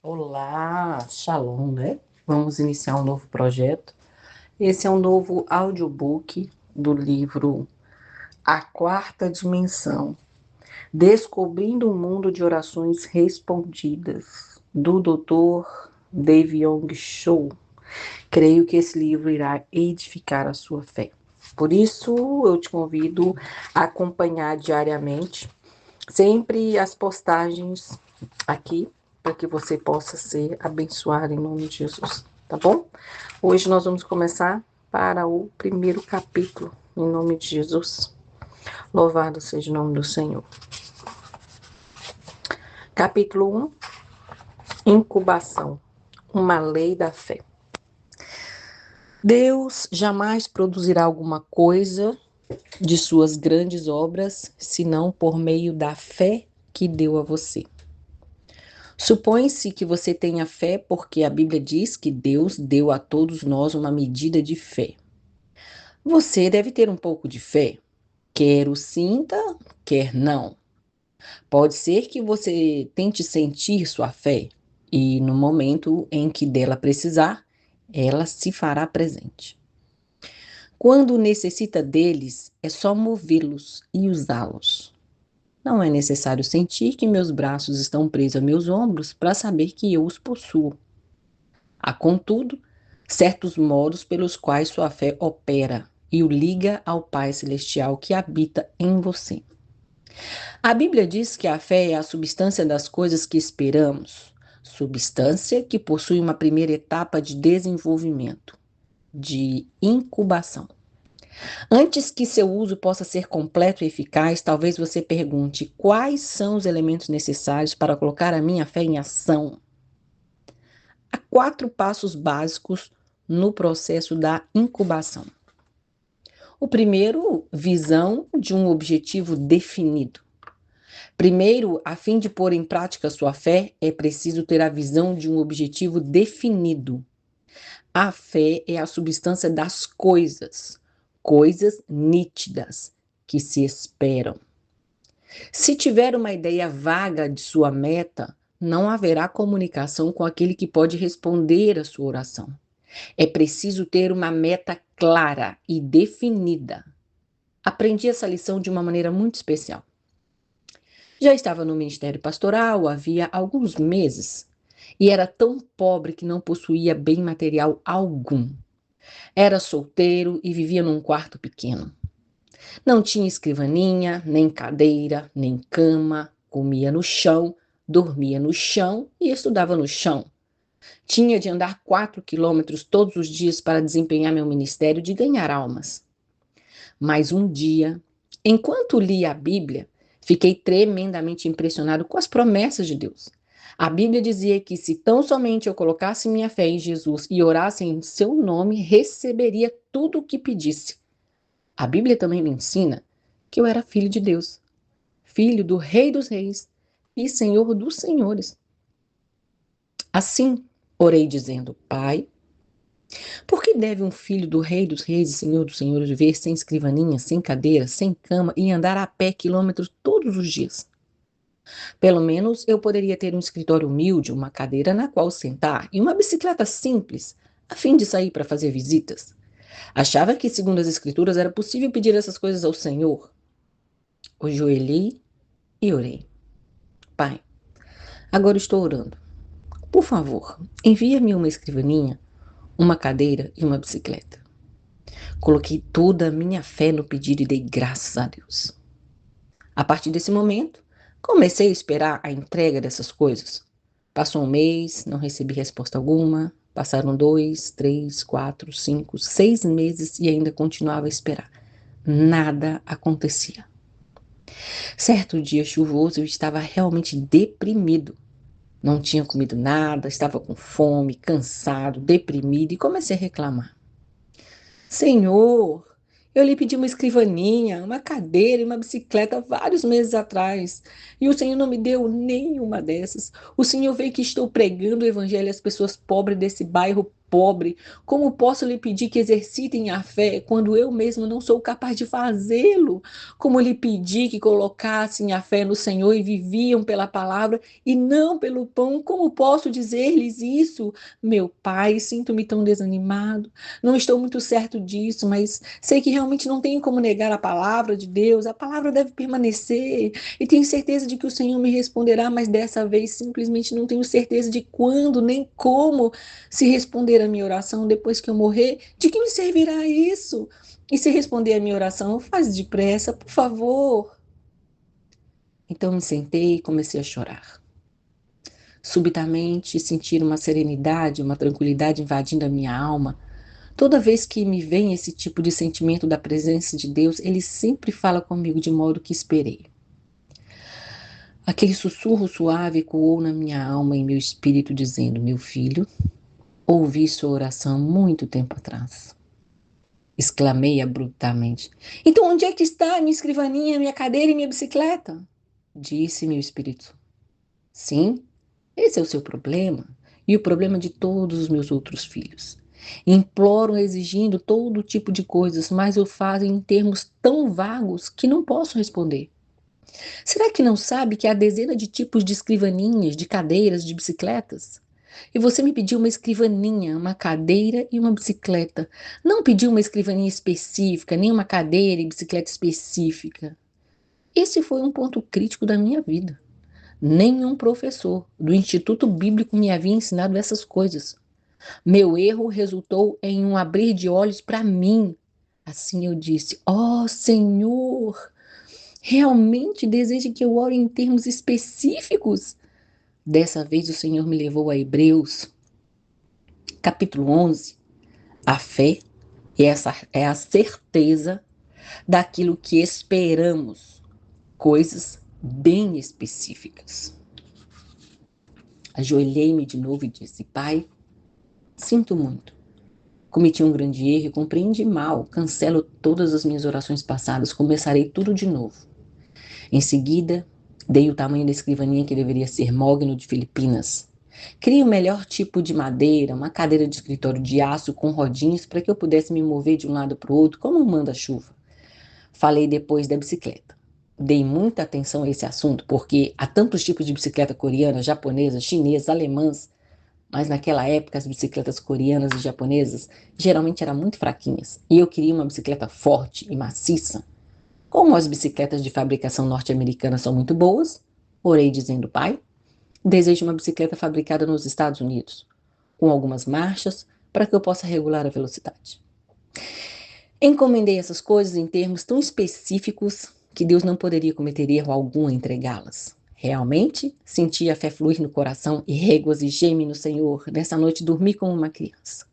Olá, Shalom, né? Vamos iniciar um novo projeto. Esse é um novo audiobook do livro A Quarta Dimensão, Descobrindo um Mundo de Orações Respondidas, do Dr. Dave Young Cho. Creio que esse livro irá edificar a sua fé. Por isso, eu te convido a acompanhar diariamente sempre as postagens aqui, para que você possa ser abençoado em nome de Jesus, tá bom? Hoje nós vamos começar para o primeiro capítulo, em nome de Jesus. Louvado seja o nome do Senhor. Capítulo 1, Incubação, uma lei da fé. Deus jamais produzirá alguma coisa de suas grandes obras, senão por meio da fé que deu a você. Supõe-se que você tenha fé porque a Bíblia diz que Deus deu a todos nós uma medida de fé. Você deve ter um pouco de fé, quer o sinta, quer não. Pode ser que você tente sentir sua fé e no momento em que dela precisar, ela se fará presente. Quando necessita deles, é só movê-los e usá-los. Não é necessário sentir que meus braços estão presos a meus ombros para saber que eu os possuo. Há, contudo, certos modos pelos quais sua fé opera e o liga ao Pai Celestial que habita em você. A Bíblia diz que a fé é a substância das coisas que esperamos, substância que possui uma primeira etapa de desenvolvimento, de incubação. Antes que seu uso possa ser completo e eficaz, talvez você pergunte: quais são os elementos necessários para colocar a minha fé em ação? Há 4 passos básicos no processo da incubação. O primeiro, visão de um objetivo definido. Primeiro, a fim de pôr em prática sua fé, é preciso ter a visão de um objetivo definido. A fé é a substância das coisas, coisas nítidas que se esperam. Se tiver uma ideia vaga de sua meta, não haverá comunicação com aquele que pode responder à sua oração. É preciso ter uma meta clara e definida. Aprendi essa lição de uma maneira muito especial. Já estava no ministério pastoral havia alguns meses e era tão pobre que não possuía bem material algum. Era solteiro e vivia num quarto pequeno. Não tinha escrivaninha, nem cadeira, nem cama, comia no chão, dormia no chão e estudava no chão. Tinha de andar 4 quilômetros todos os dias para desempenhar meu ministério de ganhar almas. Mas um dia, enquanto lia a Bíblia, fiquei tremendamente impressionado com as promessas de Deus. A Bíblia dizia que se tão somente eu colocasse minha fé em Jesus e orasse em seu nome, receberia tudo o que pedisse. A Bíblia também me ensina que eu era filho de Deus, filho do Rei dos Reis e Senhor dos Senhores. Assim, orei dizendo: Pai, por que deve um filho do Rei dos Reis e Senhor dos Senhores viver sem escrivaninha, sem cadeira, sem cama e andar a pé quilômetros todos os dias? Pelo menos eu poderia ter um escritório humilde, uma cadeira na qual sentar e uma bicicleta simples, a fim de sair para fazer visitas. Achava que, segundo as Escrituras, era possível pedir essas coisas ao Senhor. Ajoelhei e orei. Pai, agora estou orando. Por favor, envia-me uma escrivaninha, uma cadeira e uma bicicleta. Coloquei toda a minha fé no pedido e dei graças a Deus. A partir desse momento, comecei a esperar a entrega dessas coisas. Passou um mês, não recebi resposta alguma. Passaram 2, 3, 4, 5, 6 meses e ainda continuava a esperar. Nada acontecia. Certo dia chuvoso, eu estava realmente deprimido. Não tinha comido nada, estava com fome, cansado, deprimido e comecei a reclamar. Senhor, eu lhe pedi uma escrivaninha, uma cadeira e uma bicicleta vários meses atrás, e o Senhor não me deu nenhuma dessas. O Senhor vê que estou pregando o evangelho às pessoas pobres desse bairro pobre? Como posso lhe pedir que exercitem a fé quando eu mesmo não sou capaz de fazê-lo? Como lhe pedir que colocassem a fé no Senhor e viviam pela palavra e não pelo pão? Como posso dizer-lhes isso? Meu pai, sinto-me tão desanimado. Não estou muito certo disso, mas sei que realmente não tenho como negar a palavra de Deus. A palavra deve permanecer. E tenho certeza de que o Senhor me responderá, mas dessa vez simplesmente não tenho certeza de quando nem como se responder a minha oração depois que eu morrer. De que me servirá isso? E se responder a minha oração, faz depressa, por favor. Então me sentei e comecei a chorar. Subitamente senti uma serenidade, uma tranquilidade invadindo a minha alma. Toda vez que me vem esse tipo de sentimento da presença de Deus, Ele sempre fala comigo de modo que esperei. Aquele sussurro suave ecoou na minha alma e meu espírito, dizendo: Meu filho, ouvi sua oração muito tempo atrás. Exclamei abruptamente. Então, onde é que está minha escrivaninha, minha cadeira e minha bicicleta? Disse meu espírito. Sim, esse é o seu problema e o problema de todos os meus outros filhos. Imploram exigindo todo tipo de coisas, mas o fazem em termos tão vagos que não posso responder. Será que não sabe que há dezenas de tipos de escrivaninhas, de cadeiras, de bicicletas? E você me pediu uma escrivaninha, uma cadeira e uma bicicleta. Não pediu uma escrivaninha específica, nem uma cadeira e bicicleta específica. Esse foi um ponto crítico da minha vida. Nenhum professor do Instituto Bíblico me havia ensinado essas coisas. Meu erro resultou em um abrir de olhos para mim. Assim eu disse: Ó Senhor, realmente deseja que eu ore em termos específicos? Dessa vez o Senhor me levou a Hebreus, capítulo 11. A fé é a certeza daquilo que esperamos, coisas bem específicas. Ajoelhei-me de novo e disse: Pai, sinto muito. Cometi um grande erro e compreendi mal. Cancelo todas as minhas orações passadas. Começarei tudo de novo. Em seguida, dei o tamanho da escrivaninha que deveria ser mogno de Filipinas. Criei o melhor tipo de madeira, uma cadeira de escritório de aço com rodinhas para que eu pudesse me mover de um lado para o outro como um manda-chuva. Falei depois da bicicleta. Dei muita atenção a esse assunto porque há tantos tipos de bicicleta coreana, japonesa, chinesa, alemãs, mas naquela época as bicicletas coreanas e japonesas geralmente eram muito fraquinhas e eu queria uma bicicleta forte e maciça. Como as bicicletas de fabricação norte-americana são muito boas, orei dizendo: Pai, desejo uma bicicleta fabricada nos Estados Unidos, com algumas marchas, para que eu possa regular a velocidade. Encomendei essas coisas em termos tão específicos que Deus não poderia cometer erro algum em entregá-las. Realmente, senti a fé fluir no coração e regozijei-me no Senhor. Nessa noite dormi como uma criança.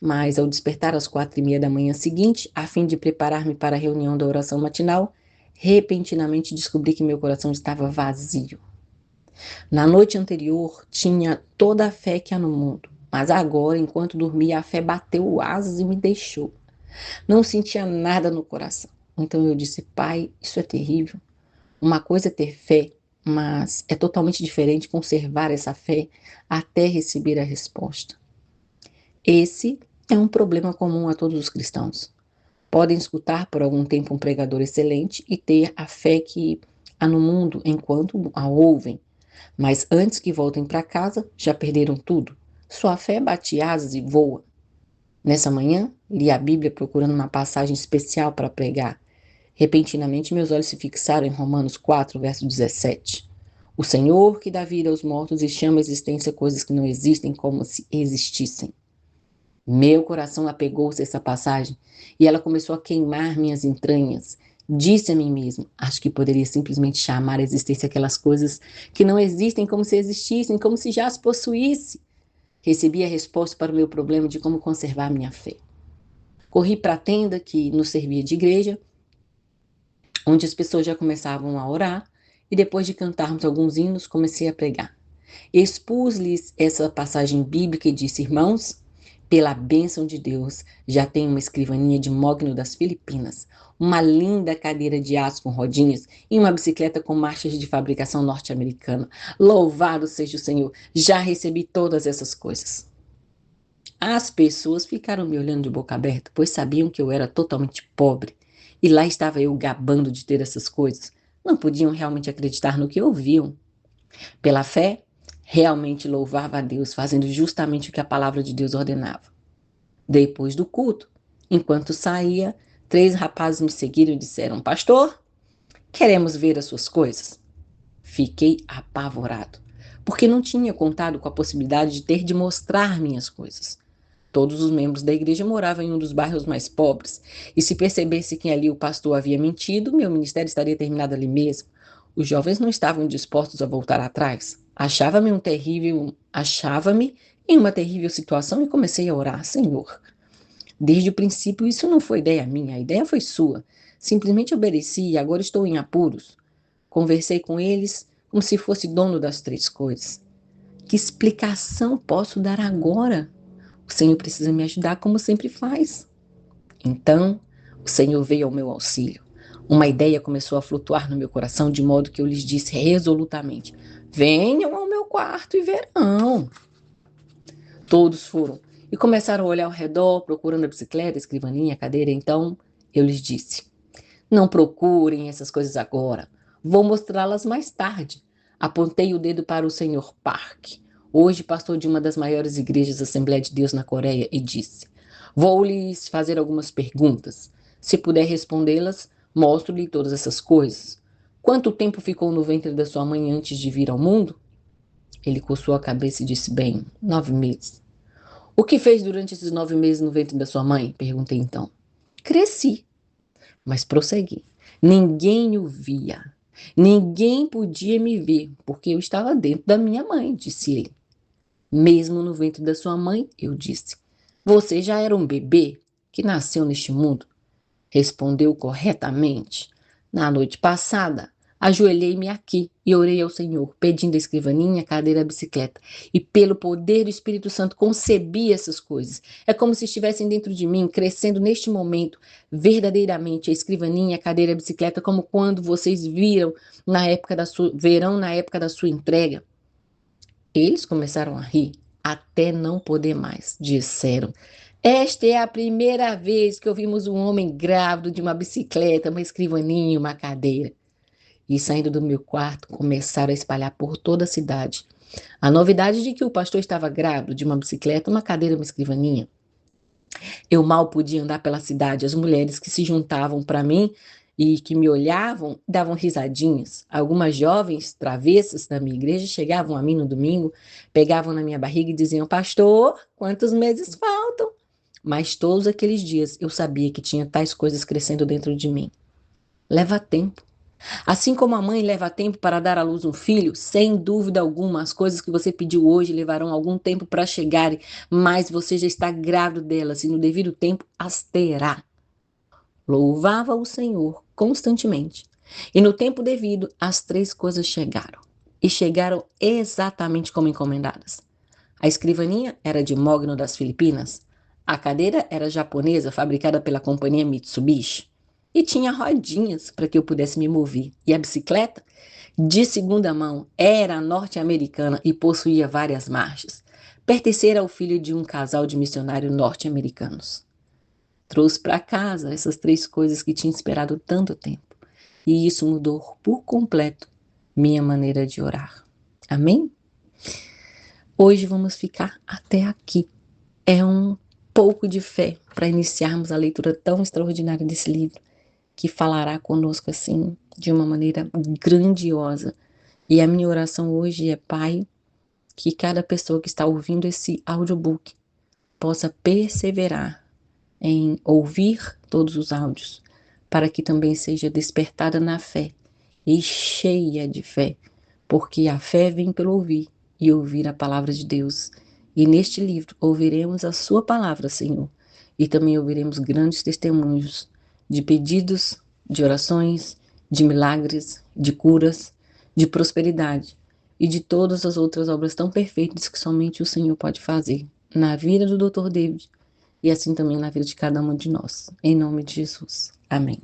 Mas ao despertar às 4:30 da manhã seguinte, a fim de preparar-me para a reunião da oração matinal, repentinamente descobri que meu coração estava vazio. Na noite anterior, tinha toda a fé que há no mundo, mas agora, enquanto dormia, a fé bateu asas e me deixou. Não sentia nada no coração. Então eu disse: Pai, isso é terrível. Uma coisa é ter fé, mas é totalmente diferente conservar essa fé até receber a resposta. Esse é um problema comum a todos os cristãos. Podem escutar por algum tempo um pregador excelente e ter a fé que há no mundo enquanto a ouvem, mas antes que voltem para casa, já perderam tudo. Sua fé bate asas e voa. Nessa manhã, li a Bíblia procurando uma passagem especial para pregar. Repentinamente, meus olhos se fixaram em Romanos 4, verso 17. O Senhor que dá vida aos mortos e chama à existência coisas que não existem como se existissem. Meu coração apegou-se a essa passagem e ela começou a queimar minhas entranhas. Disse a mim mesmo: acho que poderia simplesmente chamar à existência aquelas coisas que não existem como se existissem, como se já as possuísse. Recebi a resposta para o meu problema de como conservar minha fé. Corri para a tenda que nos servia de igreja, onde as pessoas já começavam a orar, e depois de cantarmos alguns hinos, comecei a pregar. Expus-lhes essa passagem bíblica e disse: Irmãos, pela bênção de Deus, já tenho uma escrivaninha de mogno das Filipinas, uma linda cadeira de aço com rodinhas e uma bicicleta com marchas de fabricação norte-americana. Louvado seja o Senhor, já recebi todas essas coisas. As pessoas ficaram me olhando de boca aberta, pois sabiam que eu era totalmente pobre. E lá estava eu gabando de ter essas coisas. Não podiam realmente acreditar no que ouviam. Pela fé, realmente louvava a Deus, fazendo justamente o que a palavra de Deus ordenava. Depois do culto, enquanto saía, 3 rapazes me seguiram e disseram: Pastor, queremos ver as suas coisas. Fiquei apavorado, porque não tinha contado com a possibilidade de ter de mostrar minhas coisas. Todos os membros da igreja moravam em um dos bairros mais pobres, e se percebesse que ali o pastor havia mentido, meu ministério estaria terminado ali mesmo. Os jovens não estavam dispostos a voltar atrás. Achava-me em uma terrível situação e comecei a orar: Senhor, desde o princípio isso não foi ideia minha, a ideia foi sua. Simplesmente obedeci e agora estou em apuros. Conversei com eles como se fosse dono das 3 coisas. Que explicação posso dar agora? O Senhor precisa me ajudar como sempre faz. Então, o Senhor veio ao meu auxílio. Uma ideia começou a flutuar no meu coração, de modo que eu lhes disse resolutamente: Venham ao meu quarto e verão. Todos foram e começaram a olhar ao redor, procurando a bicicleta, a escrivaninha, a cadeira. Então, eu lhes disse: Não procurem essas coisas agora. Vou mostrá-las mais tarde. Apontei o dedo para o Sr. Park, hoje pastor de uma das maiores igrejas da Assembleia de Deus na Coreia, e disse: Vou lhes fazer algumas perguntas. Se puder respondê-las, mostro-lhe todas essas coisas. Quanto tempo ficou no ventre da sua mãe antes de vir ao mundo? Ele coçou a cabeça e disse: Bem, 9 meses. O que fez durante esses 9 meses no ventre da sua mãe? Perguntei então. Cresci. Mas prossegui. Ninguém o via. Ninguém podia me ver, porque eu estava dentro da minha mãe, disse ele. Mesmo no ventre da sua mãe, eu disse. Você já era um bebê que nasceu neste mundo? Respondeu corretamente. Na noite passada, ajoelhei-me aqui e orei ao Senhor, pedindo a escrivaninha, a cadeira, a bicicleta. E pelo poder do Espírito Santo concebi essas coisas. É como se estivessem dentro de mim, crescendo neste momento, verdadeiramente, a escrivaninha, a cadeira, a bicicleta, como quando vocês viram verão na época da sua entrega. Eles começaram a rir até não poder mais. Disseram: Esta é a primeira vez que ouvimos um homem grávido de uma bicicleta, uma escrivaninha, uma cadeira. E saindo do meu quarto, começaram a espalhar por toda a cidade a novidade de que o pastor estava grávido de uma bicicleta, uma cadeira, uma escrivaninha. Eu mal podia andar pela cidade. As mulheres que se juntavam para mim e que me olhavam davam risadinhas. Algumas jovens travessas da minha igreja chegavam a mim no domingo, pegavam na minha barriga e diziam: Pastor, quantos meses faltam? Mas todos aqueles dias eu sabia que tinha tais coisas crescendo dentro de mim. Leva tempo. Assim como a mãe leva tempo para dar à luz um filho, sem dúvida alguma, as coisas que você pediu hoje levarão algum tempo para chegarem, mas você já está grávido delas e no devido tempo as terá. Louvava o Senhor constantemente. E no tempo devido, as 3 coisas chegaram. E chegaram exatamente como encomendadas. A escrivaninha era de mogno das Filipinas. A cadeira era japonesa, fabricada pela companhia Mitsubishi. E tinha rodinhas para que eu pudesse me mover. E a bicicleta, de segunda mão, era norte-americana e possuía várias marchas. Pertencera ao filho de um casal de missionários norte-americanos. Trouxe para casa essas 3 coisas que tinha esperado tanto tempo. E isso mudou por completo minha maneira de orar. Amém? Hoje vamos ficar até aqui. É um pouco de fé para iniciarmos a leitura tão extraordinária desse livro, que falará conosco assim, de uma maneira grandiosa. E a minha oração hoje é: Pai, que cada pessoa que está ouvindo esse audiobook possa perseverar em ouvir todos os áudios, para que também seja despertada na fé e cheia de fé, porque a fé vem pelo ouvir e ouvir a palavra de Deus. E neste livro ouviremos a sua palavra, Senhor, e também ouviremos grandes testemunhos de pedidos, de orações, de milagres, de curas, de prosperidade e de todas as outras obras tão perfeitas que somente o Senhor pode fazer na vida do Dr. David e assim também na vida de cada um de nós. Em nome de Jesus. Amém.